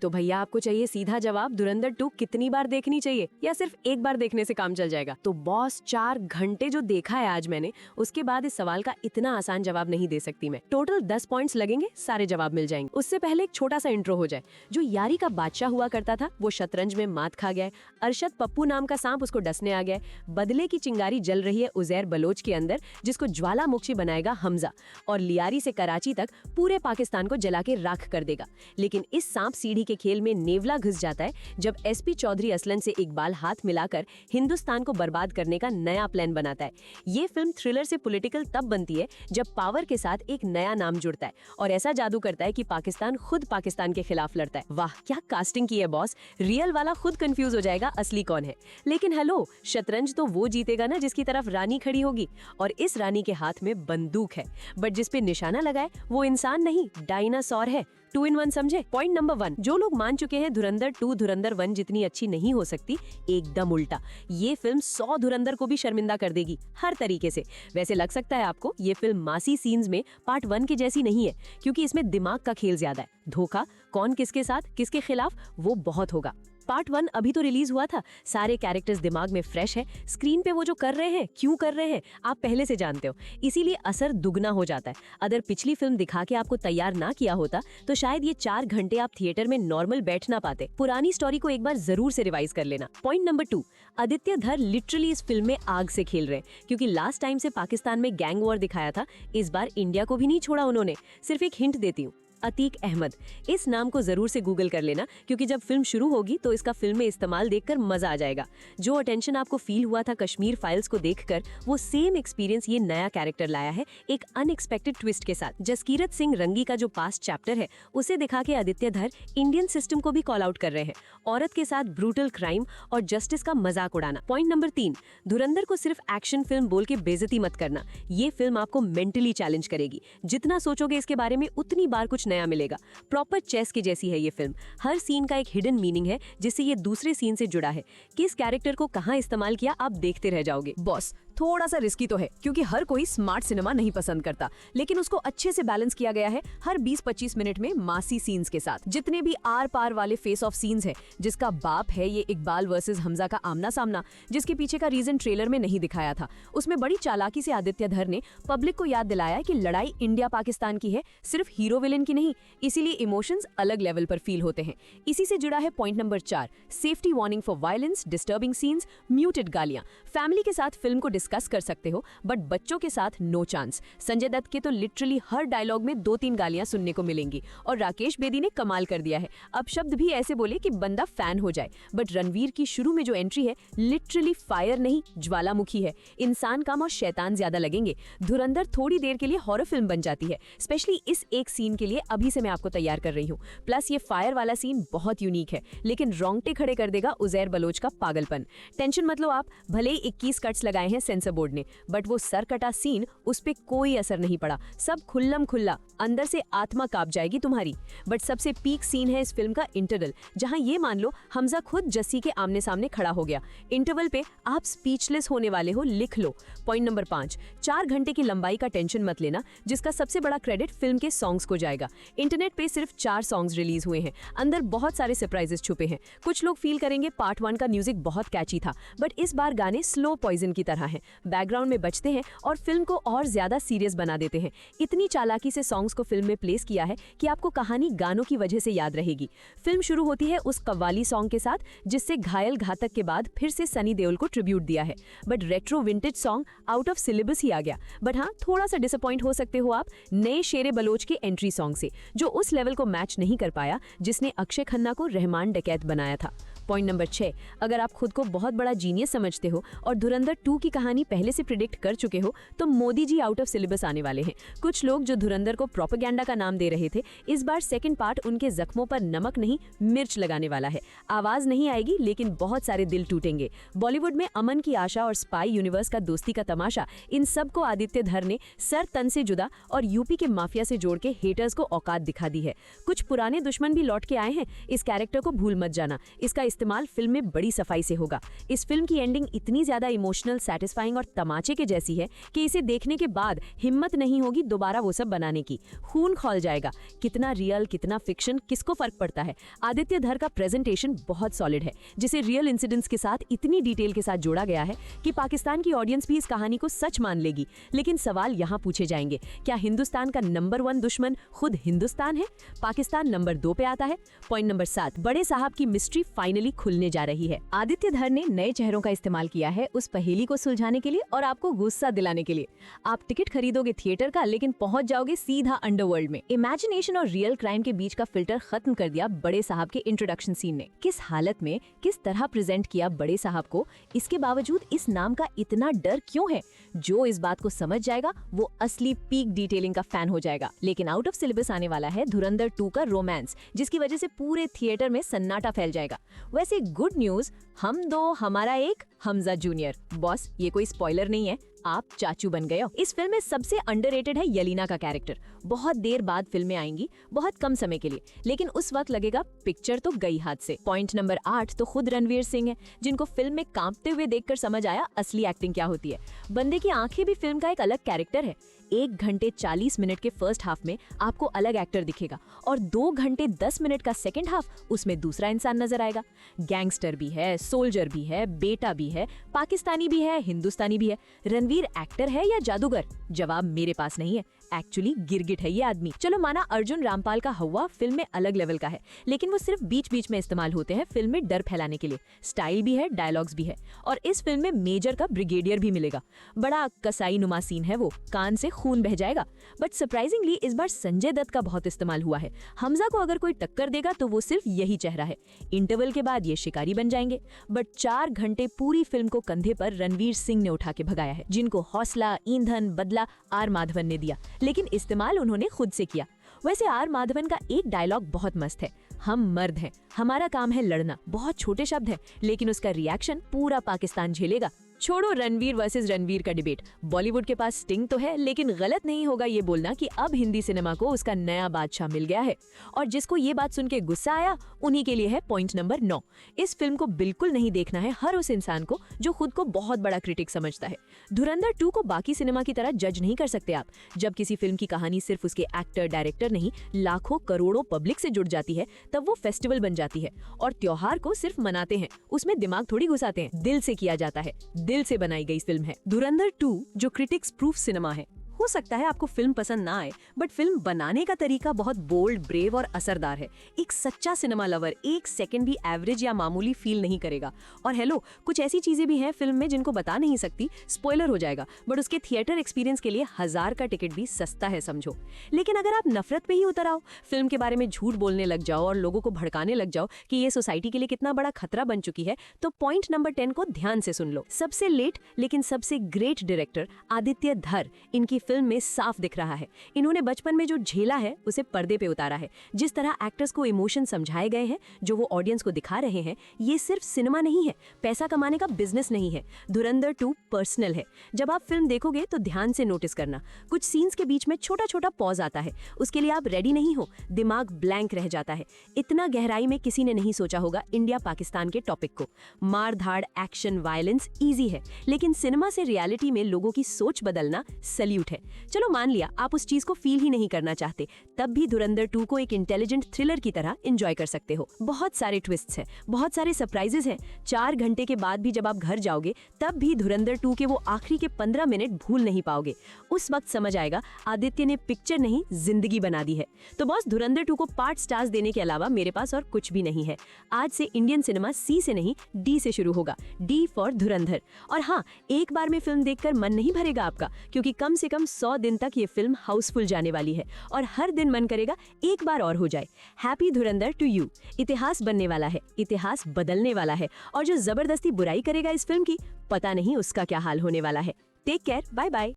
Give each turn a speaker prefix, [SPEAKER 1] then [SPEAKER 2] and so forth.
[SPEAKER 1] तो भैया आपको चाहिए सीधा जवाब, धुरंधर 2 कितनी बार देखनी चाहिए या सिर्फ एक बार देखने से काम चल जाएगा? तो बॉस 4 घंटे जो देखा है आज मैंने, उसके बाद इस सवाल का इतना आसान जवाब नहीं दे सकती मैं। टोटल 10 पॉइंट्स लगेंगे, सारे जवाब मिल जाएंगे। उससे पहले एक छोटा सा इंट्रो हो जाए। जो यारी का बादशाह हुआ करता था वो शतरंज में मात खा गया है। अरशद पप्पू नाम का सांप उसको डसने आ गया है। बदले की चिंगारी जल रही है उजैर बलोच के अंदर, जिसको ज्वालामुखी बनाएगा हमजा, और लियारी से कराची तक पूरे पाकिस्तान को जला के राख कर देगा। लेकिन इस सांप सीढ़ी के खेल में नेवला घुस जाता है जब एसपी चौधरी असलन से इकबाल हाथ मिलाकर हिंदुस्तान को बर्बाद करने का नया प्लान बनाता है। ये फिल्म थ्रिलर से पॉलिटिकल तब बनती है जब पावर के साथ एक नया नाम जुड़ता है और ऐसा जादू करता है कि पाकिस्तान खुद पाकिस्तान के खिलाफ लड़ता है। वाह क्या कास्टिंग की है बॉस, रियल वाला खुद कंफ्यूज हो जाएगा असली कौन है। लेकिन हेलो, शतरंज तो वो जीतेगा ना जिसकी तरफ रानी खड़ी होगी, और इस रानी के हाथ में बंदूक है, बट जिस पे निशाना लगाए वो इंसान नहीं, डायनासोर है। 2 in 1 समझे? पॉइंट नंबर 1, जो लोग मान चुके हैं धुरंधर 2 धुरंधर 1 जितनी अच्छी नहीं हो सकती, एकदम उल्टा। ये फिल्म 100 धुरंधर को भी शर्मिंदा कर देगी हर तरीके से। वैसे लग सकता है आपको ये फिल्म मासी सीन्स में पार्ट 1 के जैसी नहीं है, क्योंकि इसमें दिमाग का खेल ज्यादा है। धोखा, कौन किसके साथ किसके खिलाफ, वो बहुत होगा। पार्ट 1 अभी तो रिलीज हुआ था, सारे कैरेक्टर्स दिमाग में फ्रेश है। स्क्रीन पे वो जो कर रहे हैं, क्यों कर रहे हैं, आप पहले से जानते हो, इसीलिए असर दुगना हो जाता है। अगर पिछली फिल्म दिखा के आपको तैयार ना किया होता तो शायद ये 4 घंटे आप थिएटर में नॉर्मल बैठ ना पाते। पुरानी स्टोरी को एक बार जरूर से रिवाइज कर लेना। पॉइंट नंबर 2, आदित्य धर लिटरली इस फिल्म में आग से खेल रहे हैं, क्योंकि लास्ट टाइम से पाकिस्तान में गैंग वॉर दिखाया था, इस बार इंडिया को भी नहीं छोड़ा उन्होंने। सिर्फ एक हिंट देती हूँ, अतीक अहमद, इस नाम को जरूर से गूगल कर लेना, क्योंकि जब फिल्म शुरू होगी तो इसका फिल्म में इस्तेमाल देखकर मजा आ जाएगा। जो अटेंशन आपको फील हुआ था कश्मीर फाइल्स को देखकर, वो सेम एक्सपीरियंस ये नया कैरेक्टर लाया है, एक अनएक्सपेक्टेड ट्विस्ट के साथ। जसकीरत सिंह रंगी का जो पास्ट चैप्टर है उसे दिखा के आदित्य धर इंडियन सिस्टम को भी कॉल आउट कर रहे हैं, औरत के साथ ब्रूटल क्राइम और जस्टिस का मजाक उड़ाना। पॉइंट नंबर 3, धुरंधर को सिर्फ एक्शन फिल्म बोल के बेइज्जती मत करना। ये फिल्म आपको मेंटली चैलेंज करेगी, जितना सोचोगे इसके बारे में उतनी बार कुछ नया मिलेगा। प्रॉपर चेस की जैसी है ये फिल्म, हर सीन का एक हिडन मीनिंग है जिससे ये दूसरे सीन से जुड़ा है। किस कैरेक्टर को कहां इस्तेमाल किया आप देखते रह जाओगे। बॉस थोड़ा सा रिस्की तो है, क्योंकि हर कोई स्मार्ट सिनेमा नहीं पसंद करता, लेकिन उसको अच्छे से बैलेंस किया गया है हर 20-25 मिनट में मासी सीन्स के साथ। जितने भी आर पार वाले फेस ऑफ सीन्स है, जिसका बाप है ये इकबाल वर्सेस हमजा का आमना सामना, जिसके पीछे का रीजन ट्रेलर में नहीं दिखाया था, उसमें बड़ी चालाकी से आदित्य धर ने पब्लिक को याद दिलाया कि लड़ाई इंडिया पाकिस्तान की है, सिर्फ हीरो विलेन की नहीं, इसीलिए इमोशंस अलग लेवल पर फील होते हैं। इसी से जुड़ा है point number 4, safety warning for violence, disturbing scenes, muted गालियां। फैमिली के साथ फिल्म को डिस्कस कर सकते हो, बट बच्चों के साथ नो चांस। संजय दत्त के तो लिटरली हर डायलॉग में 2-3 गालियां सुनने को मिलेंगी, और राकेश बेदी ने कमाल कर दिया है, अब शब्द भी ऐसे बोले कि बंदा फैन हो जाए। बट रणवीर की शुरू में जो एंट्री है, लिटरली फायर नहीं ज्वालामुखी है। इंसान कम और शैतान ज्यादा लगेंगे। धुरंधर थोड़ी देर के लिए हॉरर फिल्म बन जाती है, स्पेशली इस एक सीन के लिए अभी से मैं आपको तैयार कर रही हूँ। प्लस ये फायर वाला सीन बहुत यूनिक है, लेकिन रोंगटे खड़े कर देगा उजैर बलोच का पागलपन। टेंशन मत लो आप, भले ही 21 कट्स लगाए हैं सेंसर बोर्ड ने, बट वो सर कटा सीन उस पे कोई असर नहीं पड़ा, सब खुल्लम खुल्ला, अंदर से आत्मा कांप जाएगी तुम्हारी। बट सबसे पीक सीन है इस फिल्म का इंटरवल, जहां ये मान लो हमजा खुद जस्सी के आमने सामने खड़ा हो गया। इंटरवल पे आप स्पीचलेस होने वाले हो, लिख लो। पॉइंट नंबर 5, 4 घंटे की लंबाई का टेंशन मत लेना, जिसका सबसे बड़ा क्रेडिट फिल्म के सॉन्ग्स को जाएगा। इंटरनेट पे सिर्फ 4 सॉन्ग्स रिलीज हुए हैं, अंदर बहुत सारे सरप्राइजेस छुपे हैं। कुछ लोग फील करेंगे पार्ट 1 का म्यूजिक बहुत कैची था, बट इस बार गाने स्लो पॉइजन की तरह हैं, बैकग्राउंड में बजते हैं और फिल्म को और ज्यादा सीरियस बना देते हैं। इतनी चालाकी से सॉन्ग्स को फिल्म में प्लेस किया है कि आपको कहानी गानों की वजह से याद रहेगी। फिल्म शुरू होती है उस कव्वाली सॉन्ग के साथ, जिससे घायल घातक के बाद फिर से सनी देओल को ट्रिब्यूट दिया है, but retro vintage song out of syllabus ही आ गया। बट हाँ, थोड़ा सा डिसअपॉइंट हो सकते हो आप नए शेरे बलोच के एंट्री सॉन्ग से, जो उस लेवल को मैच नहीं कर पाया जिसने अक्षय खन्ना को रहमान डकैत बनाया था। पॉइंट नंबर 6, अगर आप खुद को बहुत बड़ा जीनियस समझते हो और धुरंधर 2 की कहानी पहले से प्रिडिक्ट कर चुके हो, तो Modi ji out of syllabus आने वाले हैं। कुछ लोग जो धुरंधर को प्रोपेगेंडा का नाम दे रहे थे, इस बार सेकंड पार्ट उनके जख्मों पर नमक नहीं मिर्च लगाने वाला है। आवाज नहीं आएगी, लेकिन बहुत सारे दिल टूटेंगे। बॉलीवुड में अमन की आशा और स्पाई यूनिवर्स का दोस्ती का तमाशा, इन सब को आदित्य धर ने सर तन से जुदा और यूपी के माफिया से जोड़ के हेटर्स को औकात दिखा दी है। कुछ पुराने दुश्मन भी लौट के आए हैं, इस कैरेक्टर को भूल मत जाना। इसका
[SPEAKER 2] इस्तेमाल फिल्म में बड़ी सफाई से होगा। इस फिल्म की एंडिंग इतनी ज्यादा इमोशनल, सैटिस्फाइंग और तमाचे के जैसी है कि इसे देखने के बाद हिम्मत नहीं होगी दोबारा वो सब बनाने की। खून खौल जाएगा। कितना रियल कितना फिक्शन, किसको फर्क पड़ता है। आदित्य धर का प्रेजेंटेशन बहुत सॉलिड है, जिसे रियल इंसिडेंट्स के साथ इतनी डिटेल के साथ जोड़ा गया है कि पाकिस्तान की ऑडियंस भी इस कहानी को सच मान लेगी। लेकिन सवाल यहाँ पूछे जाएंगे, क्या हिंदुस्तान का नंबर 1 दुश्मन खुद हिंदुस्तान है? पाकिस्तान नंबर 2 पे आता है। पॉइंट नंबर 7, बड़े साहब की मिस्ट्री फाइनली खुलने जा रही है।
[SPEAKER 1] आदित्य धर ने नए चेहरों का इस्तेमाल किया है उस पहेली को सुलझाने के लिए और आपको गुस्सा दिलाने के लिए। आप टिकट खरीदोगे थिएटर का, लेकिन पहुंच जाओगे सीधा अंडरवर्ल्ड में। इमेजिनेशन और रियल क्राइम के बीच का फिल्टर खत्म कर दिया बड़े साहब के इंट्रोडक्शन सीन ने। किस हालत में किस तरह प्रेजेंट किया बड़े साहब को, इसके बावजूद इस नाम का इतना डर क्यों है? जो इस बात को समझ जाएगा वो असली पीक डिटेलिंग का फैन हो जाएगा। लेकिन आउट ऑफ सिलेबस आने वाला है धुरंधर 2 का रोमांस, जिसकी वजह से पूरे थिएटर में सन्नाटा फैल जाएगा। वैसे गुड न्यूज, हम दो हमारा एक, हमजा जूनियर। बॉस, ये कोई स्पॉइलर नहीं है, आप चाचू बन गए हो। इस फिल्म में सबसे अंडररेटेड है यलीना का कैरेक्टर। बहुत देर बाद फिल्में आएंगी, बहुत कम समय के लिए, लेकिन उस वक्त लगेगा पिक्चर तो गई हाथ से। पॉइंट नंबर 8 तो खुद रणवीर सिंह है, जिनको फिल्म में कांपते हुए देखकर समझ आया असली एक्टिंग क्या होती है। बंदे की आंखें भी फिल्म का एक अलग कैरेक्टर है। 1 घंटे 40 मिनट के फर्स्ट हाफ में आपको अलग एक्टर दिखेगा और 2 घंटे 10 मिनट का सेकंड हाफ, उसमें दूसरा इंसान नजर आएगा। गैंगस्टर भी है, सोल्जर भी है, बेटा भी है, पाकिस्तानी भी है, हिंदुस्तानी भी है। रणवीर एक्टर है या जादूगर? जवाब मेरे पास नहीं है। एक्चुअली गिरगिट है ये आदमी। चलो माना अर्जुन रामपाल का हवा फिल्म में अलग लेवल का है, लेकिन वो सिर्फ बीच बीच में इस्तेमाल होते हैं फिल्म में डर फैलाने के लिए। स्टाइल भी है, डायलॉग्स भी है, और इस फिल्म में मेजर का ब्रिगेडियर भी मिलेगा। बड़ा कसाई नुमा सीन है वो, कान से खून बह जाएगा। बट सरप्राइजिंगली इस बार संजय दत्त का बहुत इस्तेमाल हुआ है। हमजा को अगर कोई टक्कर देगा तो वो सिर्फ यही चेहरा है। इंटरवल के बाद ये शिकारी बन जाएंगे। बट 4 घंटे पूरी फिल्म को कंधे पर रणवीर सिंह ने उठा के भगाया है, जिनको हौसला, ईंधन, बदला आर माधवन ने दिया, लेकिन इस्तेमाल उन्होंने खुद से किया। वैसे आर माधवन का एक डायलॉग बहुत मस्त है, हम मर्द हैं, हमारा काम है लड़ना। बहुत छोटे शब्द हैं, लेकिन उसका रिएक्शन पूरा पाकिस्तान झेलेगा। छोड़ो रणवीर वर्सेस रणवीर का डिबेट, बॉलीवुड के पास स्टिंग तो है, लेकिन गलत नहीं होगा ये बोलना कि अब हिंदी सिनेमा को उसका नया बादशाह मिल गया है। और जिसको ये बात सुन के गुस्सा आया, उन्हीं के लिए है पॉइंट नंबर 9। इस फिल्म को बिल्कुल नहीं देखना है हर उस इंसान को जो खुद को बहुत बड़ा क्रिटिक समझता है। धुरंधर 2 को बाकी सिनेमा की तरह जज नहीं कर सकते आप। जब किसी फिल्म की कहानी सिर्फ उसके एक्टर डायरेक्टर नहीं, लाखों करोड़ों पब्लिक से जुड़ जाती है, तब वो फेस्टिवल बन जाती है। और त्योहार को सिर्फ मनाते हैं, उसमें दिमाग थोड़ी घुसाते हैं, दिल से किया जाता है। दिल से बनाई गई फिल्म है धुरंधर 2, जो क्रिटिक्स प्रूफ सिनेमा है। हो सकता है आपको फिल्म पसंद ना आए, बट फिल्म बनाने का तरीका बहुत बोल्ड, ब्रेव और असरदार है। एक सच्चा सिनेमा लवर 1 सेकंड भी एवरेज या मामूली फील नहीं करेगा। और हेलो, कुछ ऐसी चीजें भी हैं फिल्म में जिनको बता नहीं सकती, स्पॉइलर हो जाएगा, बट उसके थिएटर एक्सपीरियंस के लिए 1000 का टिकट भी सस्ता है समझो। लेकिन अगर आप नफरत पे ही उतर आओ, फिल्म के बारे में झूठ बोलने लग जाओ और लोगों को भड़काने लग जाओ कि ये सोसाइटी के लिए कितना बड़ा खतरा बन चुकी है, तो पॉइंट नंबर 10 को ध्यान से सुन लो। सबसे लेट लेकिन सबसे ग्रेट डायरेक्टर आदित्य धर इनकी फिल्म में साफ दिख रहा है। इन्होंने बचपन में जो झेला है उसे पर्दे पे उतारा है। जिस तरह एक्टर्स को इमोशन समझाए गए हैं, जो वो ऑडियंस को दिखा रहे हैं, ये सिर्फ सिनेमा नहीं है, पैसा कमाने का बिजनेस नहीं है। धुरंधर 2 पर्सनल है। जब आप फिल्म देखोगे तो ध्यान से नोटिस करना, कुछ सीन्स के बीच में छोटा छोटा पॉज आता है। उसके लिए आप रेडी नहीं हो, दिमाग ब्लैंक रह जाता है। इतना गहराई में किसी ने नहीं सोचा होगा इंडिया पाकिस्तान के टॉपिक को। मार धाड़, एक्शन, वायलेंस ईजी है, लेकिन सिनेमा से रियलिटी में लोगों की सोच बदलना सल्यूट है। चलो मान लिया आप उस चीज को फील ही नहीं करना चाहते, तब भी धुरंधर 2 को एक इंटेलिजेंट थ्रिलर की तरह एंजॉय कर सकते हो। बहुत सारे ट्विस्ट्स हैं, बहुत सारे सरप्राइजेस हैं। 4 घंटे के बाद भी जब आप घर जाओगे, तब भी धुरंधर 2 के वो आखिरी के 15 मिनट भूल नहीं पाओगे। उस वक्त समझ आएगा आदित्य ने पिक्चर नहीं, जिंदगी बना दी है। तो बॉस, धुरंधर 2 को 5 स्टार्स देने के अलावा मेरे पास और कुछ भी नहीं है। आज से इंडियन सिनेमा C से नहीं, D से शुरू होगा। D फॉर धुरंधर। और हाँ, एक बार में फिल्म देखकर मन नहीं भरेगा आपका, क्योंकि कम से कम 100 दिन तक ये फिल्म हाउसफुल जाने वाली है और हर दिन मन करेगा एक बार और हो जाए। Happy Dhurandhar to you. इतिहास बनने वाला है, इतिहास बदलने वाला है, और जो जबरदस्ती बुराई करेगा इस फिल्म की, पता नहीं उसका क्या हाल होने वाला है। Take care, bye bye.